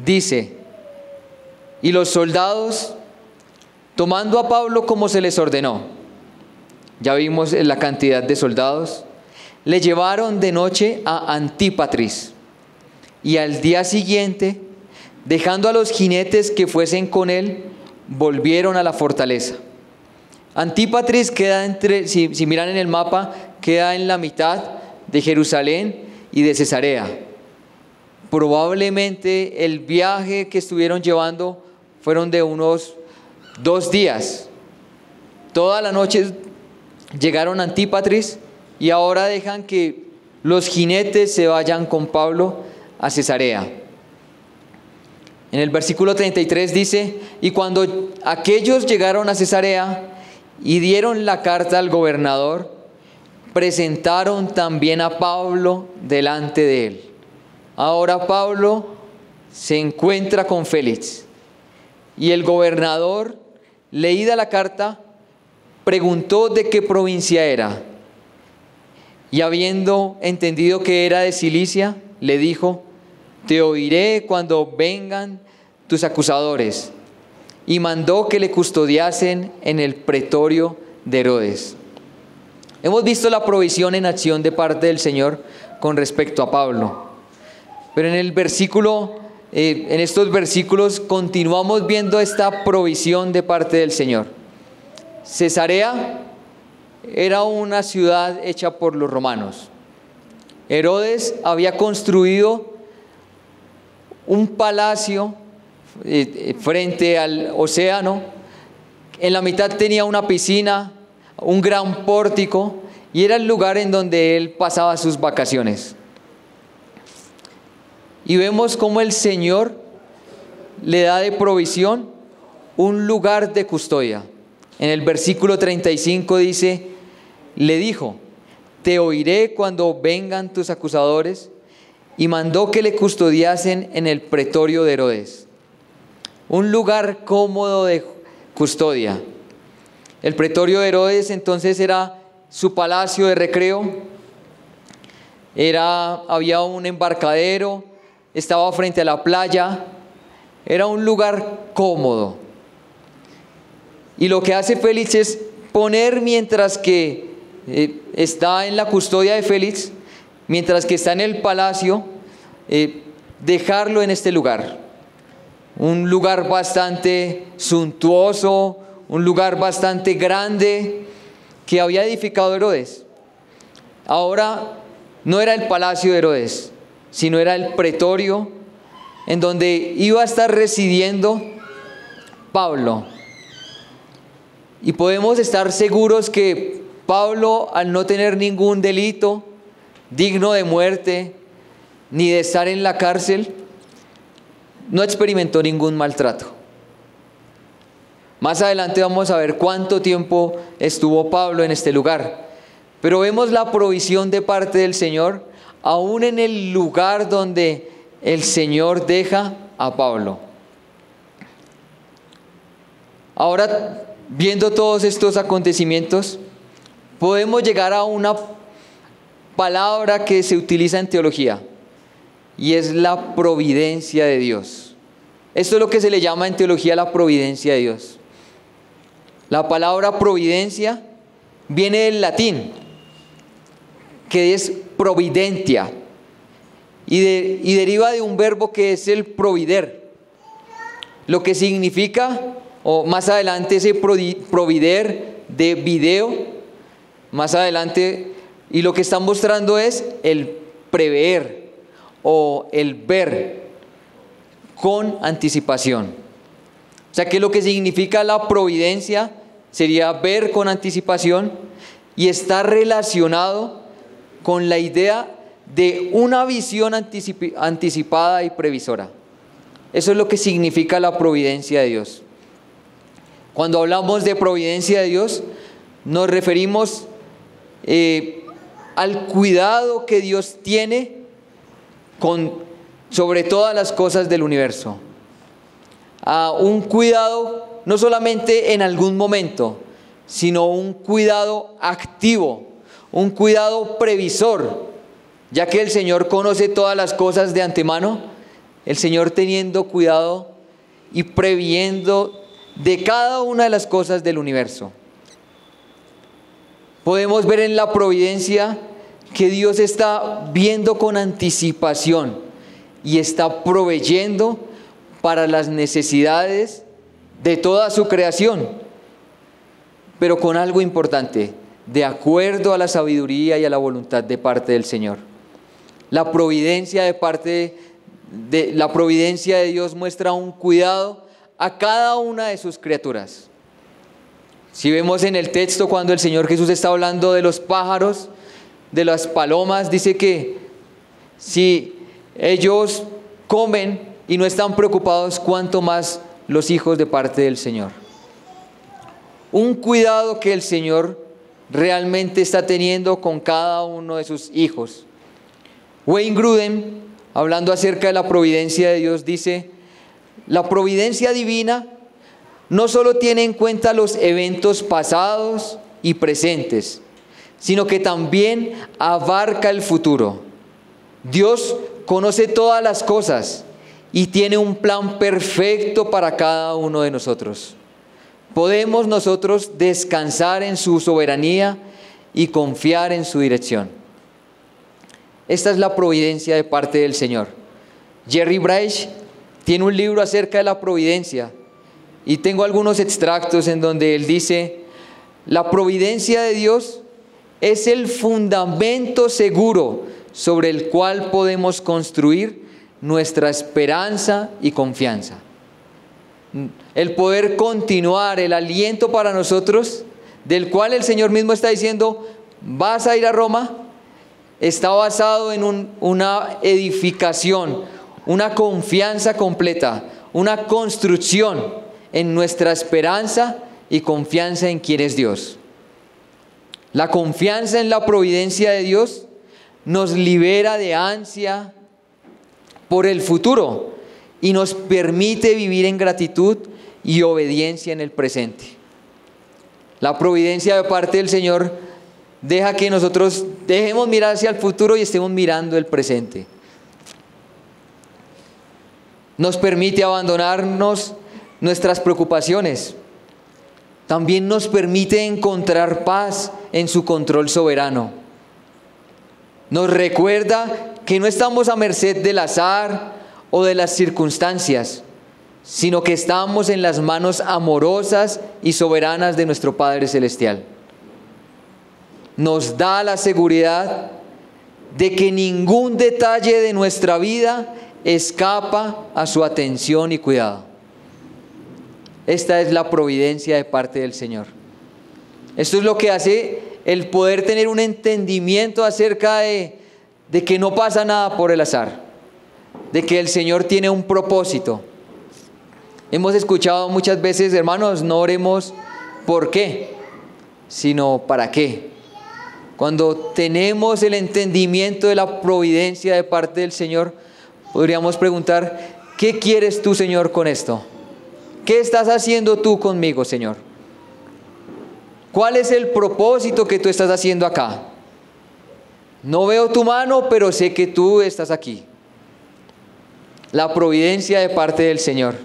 dice: y los soldados, tomando a Pablo como se les ordenó, ya vimos la cantidad de soldados, le llevaron de noche a Antípatris, y al día siguiente, dejando a los jinetes que fuesen con él, volvieron a la fortaleza. Antípatris queda entre, si miran en el mapa, queda en la mitad de Jerusalén y de Cesarea. Probablemente el viaje que estuvieron llevando fueron de unos 2 días. Toda la noche llegaron a Antípatris y ahora dejan que los jinetes se vayan con Pablo a Cesarea. En el versículo 33 dice: y cuando aquellos llegaron a Cesarea y dieron la carta al gobernador, presentaron también a Pablo delante de él. Ahora Pablo se encuentra con Félix, y el gobernador, leída la carta, preguntó de qué provincia era, y habiendo entendido que era de Cilicia, le dijo: te oiré cuando vengan tus acusadores. Y mandó que le custodiasen en el pretorio de Herodes. Hemos visto la provisión en acción de parte del Señor con respecto a Pablo. Pero en estos versículos continuamos viendo esta provisión de parte del Señor. Cesarea era una ciudad hecha por los romanos. Herodes había construido un palacio frente al océano. En la mitad tenía una piscina, un gran pórtico, y era el lugar en donde él pasaba sus vacaciones. Y vemos cómo el Señor le da de provisión un lugar de custodia. En el versículo 35 dice: le dijo: te oiré cuando vengan tus acusadores, y mandó que le custodiasen en el pretorio de Herodes. Un lugar cómodo de custodia. El pretorio de Herodes entonces era su palacio de recreo. Había un embarcadero, estaba frente a la playa, era un lugar cómodo. Y lo que hace Félix es poner, mientras que está en la custodia de Félix, mientras que está en el palacio, dejarlo en este lugar. Un lugar bastante suntuoso, un lugar bastante grande que había edificado Herodes. Ahora no era el palacio de Herodes, sino era el pretorio en donde iba a estar residiendo Pablo. Y podemos estar seguros que Pablo, al no tener ningún delito digno de muerte, ni de estar en la cárcel, no experimentó ningún maltrato. Más adelante vamos a ver cuánto tiempo estuvo Pablo en este lugar. Pero vemos la provisión de parte del Señor, aún en el lugar donde el Señor deja a Pablo. Ahora, viendo todos estos acontecimientos, podemos llegar a una palabra que se utiliza en teología, y es la providencia de Dios. Esto es lo que se le llama en teología la providencia de Dios. La palabra providencia viene del latín, que es providentia, y deriva de un verbo que es el provider, lo que significa, o más adelante ese provider de video, más adelante, y lo que están mostrando es el prever o el ver con anticipación. O sea que lo que significa la providencia sería ver con anticipación, y está relacionado con la idea de una visión anticipada y previsora. Eso es lo que significa la providencia de Dios. Cuando hablamos de providencia de Dios, nos referimos al cuidado que Dios tiene sobre todas las cosas del universo. A un cuidado no solamente en algún momento, sino un cuidado activo, un cuidado previsor, ya que el Señor conoce todas las cosas de antemano, el Señor teniendo cuidado y previendo de cada una de las cosas del universo. Podemos ver en la providencia que Dios está viendo con anticipación y está proveyendo para las necesidades de toda su creación, pero con algo importante, de acuerdo a la sabiduría y a la voluntad de parte del Señor. La providencia la providencia de Dios muestra un cuidado a cada una de sus criaturas. Si vemos en el texto cuando el Señor Jesús está hablando de los pájaros, de las palomas, dice que si ellos comen y no están preocupados, cuánto más los hijos de parte del Señor. Un cuidado que el Señor realmente está teniendo con cada uno de sus hijos. Wayne Grudem, hablando acerca de la providencia de Dios, dice: la providencia divina no solo tiene en cuenta los eventos pasados y presentes, sino que también abarca el futuro. Dios conoce todas las cosas y tiene un plan perfecto para cada uno de nosotros. Podemos nosotros descansar en su soberanía y confiar en su dirección. Esta es la providencia de parte del Señor. Jerry Bryce tiene un libro acerca de la providencia y tengo algunos extractos en donde él dice: la providencia de Dios es el fundamento seguro sobre el cual podemos construir nuestra esperanza y confianza. El poder continuar, el aliento para nosotros, del cual el Señor mismo está diciendo: vas a ir a Roma, está basado en una edificación, una confianza completa, una construcción en nuestra esperanza y confianza en quién es Dios. La confianza en la providencia de Dios nos libera de ansia por el futuro y nos permite vivir en gratitud y obediencia en el presente. La providencia de parte del Señor deja que nosotros dejemos mirar hacia el futuro y estemos mirando el presente. Nos permite abandonarnos nuestras preocupaciones. También nos permite encontrar paz en su control soberano. Nos recuerda que no estamos a merced del azar o de las circunstancias, sino que estamos en las manos amorosas y soberanas de nuestro Padre Celestial. Nos da la seguridad de que ningún detalle de nuestra vida escapa a su atención y cuidado. Esta es la providencia de parte del Señor. Esto es lo que hace el poder tener un entendimiento acerca de que no pasa nada por el azar, de que el Señor tiene un propósito. Hemos escuchado muchas veces: hermanos, no oremos por qué, sino para qué. Cuando tenemos el entendimiento de la providencia de parte del Señor, podríamos preguntar: ¿qué quieres tú, Señor, con esto? ¿Qué estás haciendo tú conmigo, Señor? ¿Cuál es el propósito que tú estás haciendo acá? No veo tu mano, pero sé que tú estás aquí. La providencia de parte del Señor.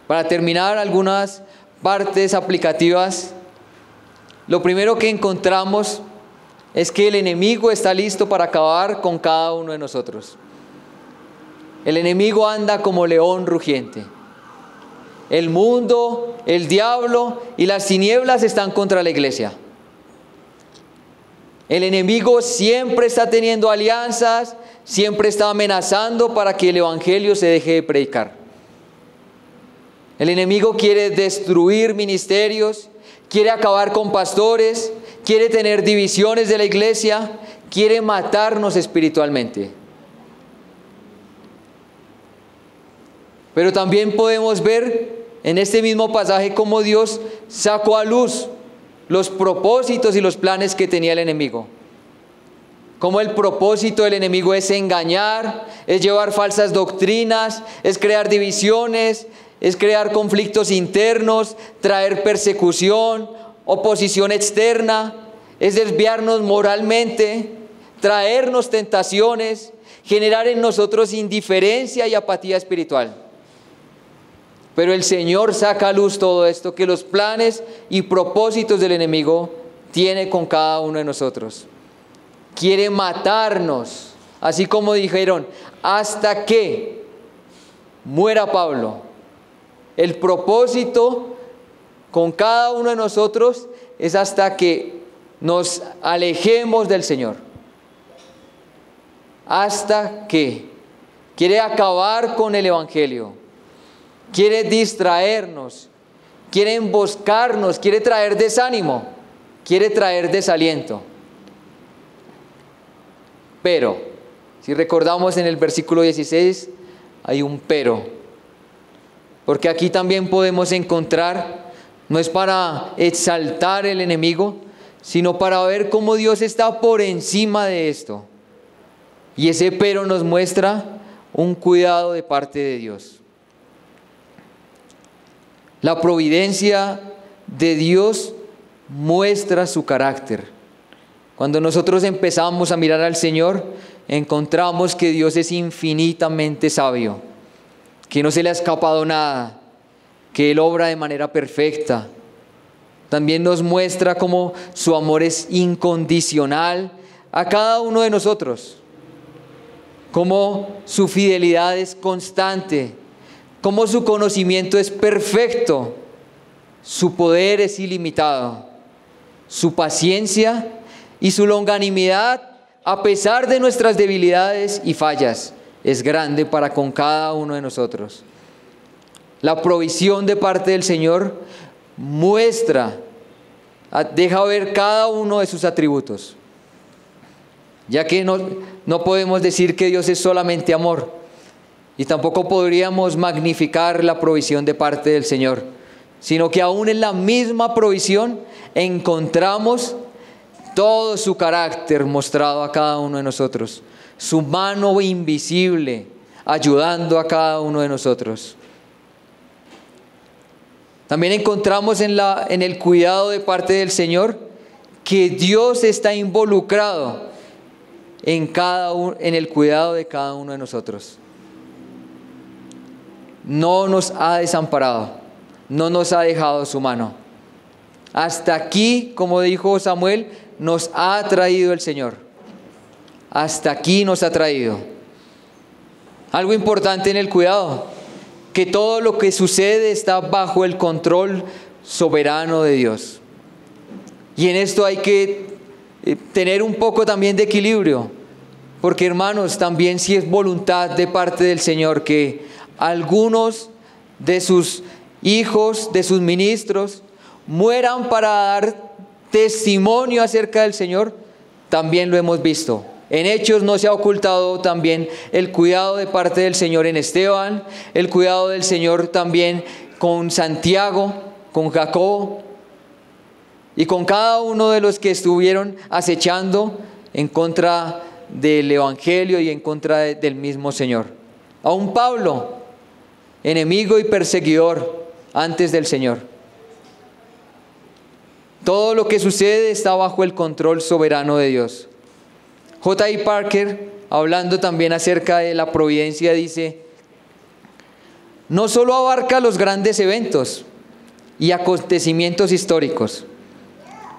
Para terminar, algunas partes aplicativas. Lo primero que encontramos es que el enemigo está listo para acabar con cada uno de nosotros. El enemigo anda como león rugiente. El mundo, el diablo y las tinieblas están contra la iglesia. El enemigo siempre está teniendo alianzas, siempre está amenazando para que el evangelio se deje de predicar. El enemigo quiere destruir ministerios, quiere acabar con pastores, quiere tener divisiones de la iglesia, quiere matarnos espiritualmente. Pero también podemos ver en este mismo pasaje cómo Dios sacó a luz los propósitos y los planes que tenía el enemigo. Cómo el propósito del enemigo es engañar, es llevar falsas doctrinas, es crear divisiones, es crear conflictos internos, traer persecución, oposición externa, es desviarnos moralmente, traernos tentaciones, generar en nosotros indiferencia y apatía espiritual. Pero el Señor saca a luz todo esto, que los planes y propósitos del enemigo tiene con cada uno de nosotros. Quiere matarnos, así como dijeron, hasta que muera Pablo. El propósito con cada uno de nosotros es hasta que nos alejemos del Señor. Hasta que quiere acabar con el Evangelio. Quiere distraernos, quiere emboscarnos, quiere traer desánimo, quiere traer desaliento. Pero, si recordamos en el versículo 16, hay un pero. Porque aquí también podemos encontrar, no es para exaltar el enemigo, sino para ver cómo Dios está por encima de esto. Y ese pero nos muestra un cuidado de parte de Dios. La providencia de Dios muestra su carácter. Cuando nosotros empezamos a mirar al Señor, encontramos que Dios es infinitamente sabio, que no se le ha escapado nada, que Él obra de manera perfecta. También nos muestra cómo su amor es incondicional a cada uno de nosotros, cómo su fidelidad es constante, cómo su conocimiento es perfecto, su poder es ilimitado, su paciencia y su longanimidad, a pesar de nuestras debilidades y fallas, es grande para con cada uno de nosotros. La provisión de parte del Señor muestra, deja ver cada uno de sus atributos, ya que no podemos decir que Dios es solamente amor. Y tampoco podríamos magnificar la provisión de parte del Señor, sino que aún en la misma provisión encontramos todo su carácter mostrado a cada uno de nosotros, su mano invisible ayudando a cada uno de nosotros. También encontramos en el cuidado de parte del Señor que Dios está involucrado en el cuidado de cada uno de nosotros. No nos ha desamparado, no nos ha dejado su mano. Hasta aquí, como dijo Samuel, nos ha traído el Señor. Hasta aquí nos ha traído. Algo importante en el cuidado, que todo lo que sucede está bajo el control soberano de Dios. Y en esto hay que tener un poco también de equilibrio, porque hermanos, también si es voluntad de parte del Señor que algunos de sus hijos, de sus ministros, mueran para dar testimonio acerca del Señor, también lo hemos visto. En Hechos no se ha ocultado también el cuidado de parte del Señor en Esteban, el cuidado del Señor también con Santiago, con Jacobo y con cada uno de los que estuvieron acechando en contra del Evangelio y en contra del mismo Señor. Aún Pablo, enemigo y perseguidor antes del Señor. Todo lo que sucede está bajo el control soberano de Dios. J.I. Parker, hablando también acerca de la providencia, dice: no solo abarca los grandes eventos y acontecimientos históricos,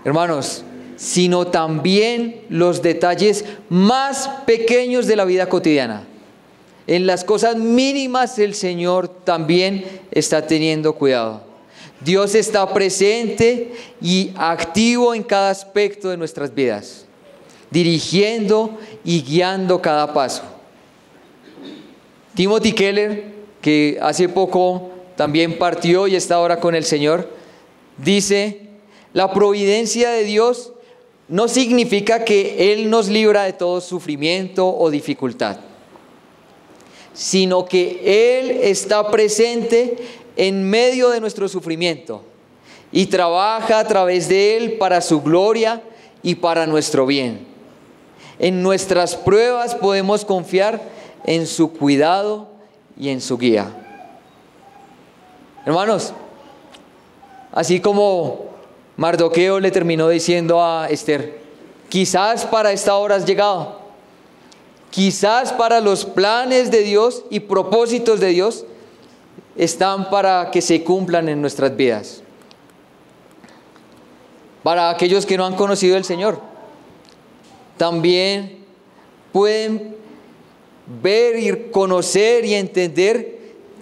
hermanos, sino también los detalles más pequeños de la vida cotidiana. En las cosas mínimas el Señor también está teniendo cuidado. Dios está presente y activo en cada aspecto de nuestras vidas, dirigiendo y guiando cada paso. Timothy Keller, que hace poco también partió y está ahora con el Señor, dice: la providencia de Dios no significa que Él nos libra de todo sufrimiento o dificultad, sino que Él está presente en medio de nuestro sufrimiento y trabaja a través de Él para su gloria y para nuestro bien. En nuestras pruebas podemos confiar en su cuidado y en su guía. Hermanos, así como Mardoqueo le terminó diciendo a Esther, quizás para esta hora has llegado, quizás para los planes de Dios y propósitos de Dios están para que se cumplan en nuestras vidas. Para aquellos que no han conocido al Señor, también pueden ver y conocer y entender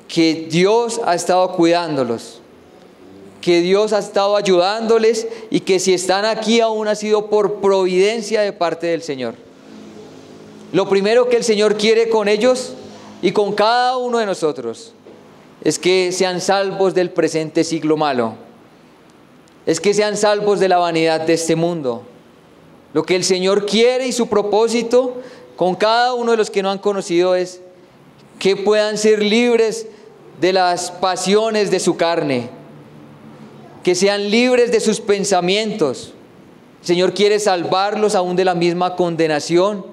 que Dios ha estado cuidándolos, que Dios ha estado ayudándoles y que si están aquí aún ha sido por providencia de parte del Señor. Lo primero que el Señor quiere con ellos y con cada uno de nosotros es que sean salvos del presente siglo malo, es que sean salvos de la vanidad de este mundo. Lo que el Señor quiere y su propósito con cada uno de los que no han conocido es que puedan ser libres de las pasiones de su carne, que sean libres de sus pensamientos. El Señor quiere salvarlos aún de la misma condenación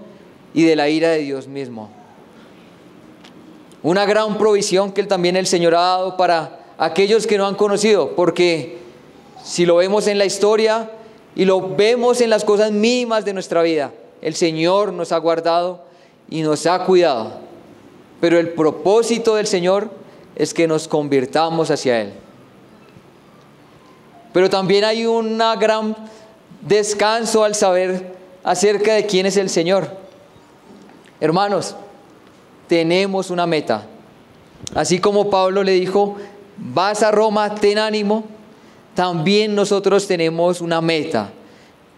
y de la ira de Dios mismo. Una gran provisión que también el Señor ha dado para aquellos que no han conocido, porque si lo vemos en la historia y lo vemos en las cosas mínimas de nuestra vida, el Señor nos ha guardado y nos ha cuidado. Pero el propósito del Señor es que nos convirtamos hacia Él. Pero también hay un gran descanso al saber acerca de quién es el Señor. Hermanos, tenemos una meta. Así como Pablo le dijo, vas a Roma, ten ánimo, también nosotros tenemos una meta.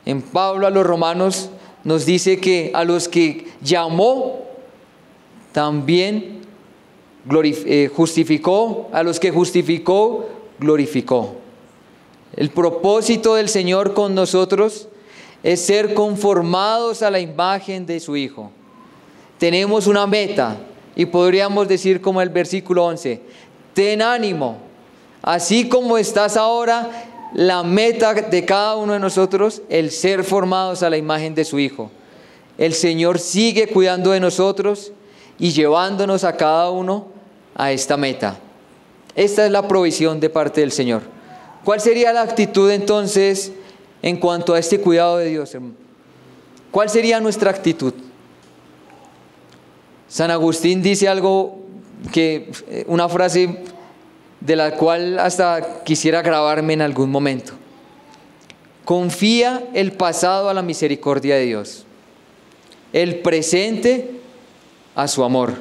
En Pablo a los romanos nos dice que a los que llamó, también justificó, a los que justificó, glorificó. El propósito del Señor con nosotros es ser conformados a la imagen de su Hijo. Tenemos una meta y podríamos decir como el versículo 11, ten ánimo, así como estás ahora, la meta de cada uno de nosotros, el ser formados a la imagen de su Hijo. El Señor sigue cuidando de nosotros y llevándonos a cada uno a esta meta. Esta es la provisión de parte del Señor. ¿Cuál sería la actitud entonces en cuanto a este cuidado de Dios, hermano? ¿Cuál sería nuestra actitud? San Agustín dice algo una frase de la cual hasta quisiera grabarme en algún momento. Confía el pasado a la misericordia de Dios, el presente a su amor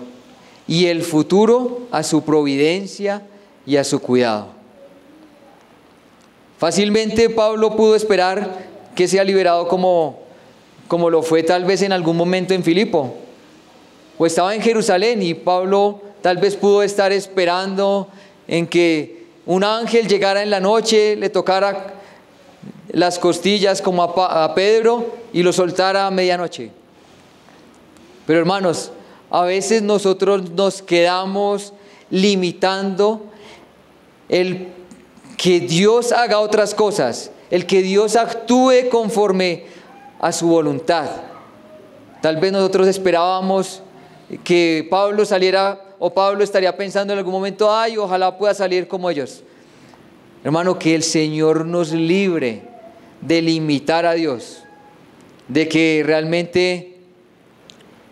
y el futuro a su providencia y a su cuidado. Fácilmente Pablo pudo esperar que sea liberado como lo fue tal vez en algún momento en Filipo, o estaba en Jerusalén y Pablo tal vez pudo estar esperando en que un ángel llegara en la noche, le tocara las costillas como a Pedro y lo soltara a medianoche. Pero hermanos, a veces nosotros nos quedamos limitando el que Dios haga otras cosas, el que Dios actúe conforme a su voluntad. Tal vez nosotros esperábamos que Pablo saliera, o Pablo estaría pensando en algún momento, ay, ojalá pueda salir como ellos. Hermano, que el Señor nos libre de limitar a Dios, de que realmente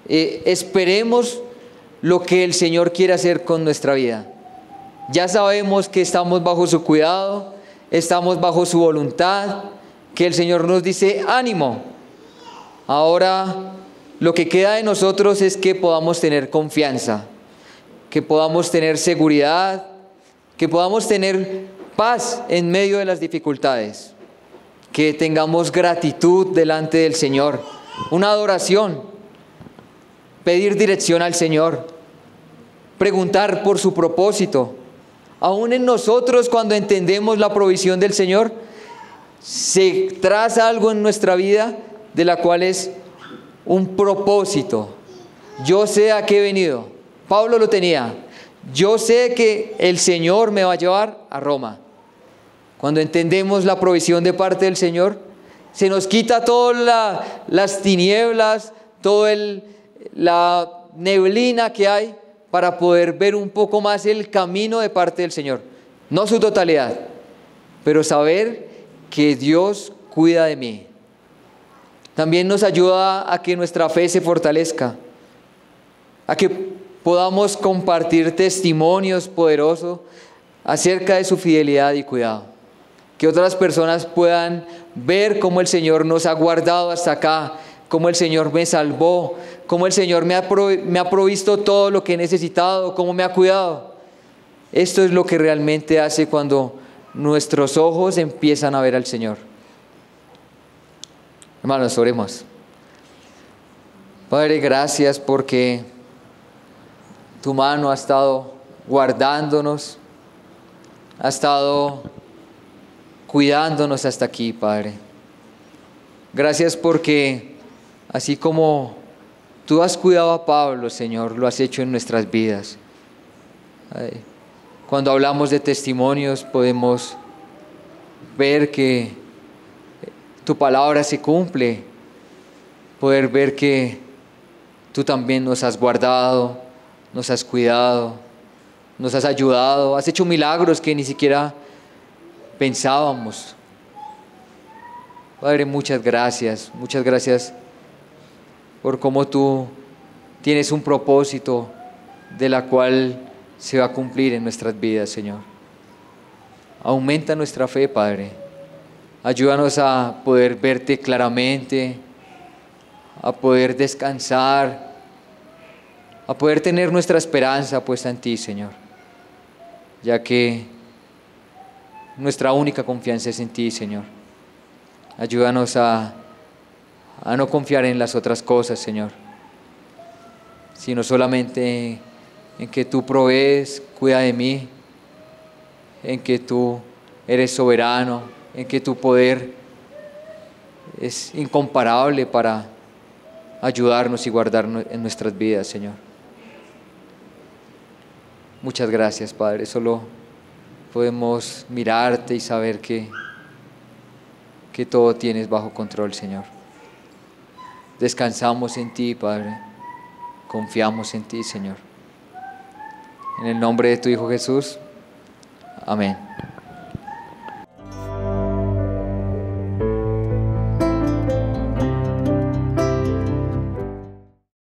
esperemos lo que el Señor quiere hacer con nuestra vida. Ya sabemos que estamos bajo su cuidado, estamos bajo su voluntad, que el Señor nos dice, ánimo. Ahora lo que queda de nosotros es que podamos tener confianza, que podamos tener seguridad, que podamos tener paz en medio de las dificultades, que tengamos gratitud delante del Señor, una adoración, pedir dirección al Señor, preguntar por su propósito. Aún en nosotros, cuando entendemos la provisión del Señor, se traza algo en nuestra vida de la cual es un propósito. Yo sé a qué he venido. Pablo lo tenía. Yo sé que el Señor me va a llevar a Roma. Cuando entendemos la provisión de parte del Señor, se nos quita todas las tinieblas, toda la neblina que hay para poder ver un poco más el camino de parte del Señor. No su totalidad, pero saber que Dios cuida de mí. También nos ayuda a que nuestra fe se fortalezca, a que podamos compartir testimonios poderosos acerca de su fidelidad y cuidado. Que otras personas puedan ver cómo el Señor nos ha guardado hasta acá, cómo el Señor me salvó, cómo el Señor me ha provisto todo lo que he necesitado, cómo me ha cuidado. Esto es lo que realmente hace cuando nuestros ojos empiezan a ver al Señor. Hermanos, oremos. Padre, gracias porque tu mano ha estado guardándonos, ha estado cuidándonos hasta aquí, Padre. Gracias porque así como tú has cuidado a Pablo, Señor, lo has hecho en nuestras vidas. Cuando hablamos de testimonios podemos ver que tu palabra se cumple, poder ver que tú también nos has guardado, nos has cuidado, nos has ayudado, has hecho milagros que ni siquiera pensábamos. Padre, muchas gracias por cómo tú tienes un propósito de la cual se va a cumplir en nuestras vidas, Señor. Aumenta nuestra fe, Padre. Ayúdanos a poder verte claramente, a poder descansar, a poder tener nuestra esperanza puesta en ti, Señor, ya que nuestra única confianza es en ti, Señor. Ayúdanos a no confiar en las otras cosas, Señor, sino solamente en que tú provees, cuida de mí, en que tú eres soberano, en que tu poder es incomparable para ayudarnos y guardarnos en nuestras vidas, Señor. Muchas gracias, Padre. Solo podemos mirarte y saber que todo tienes bajo control, Señor. Descansamos en ti, Padre. Confiamos en ti, Señor. En el nombre de tu Hijo Jesús. Amén.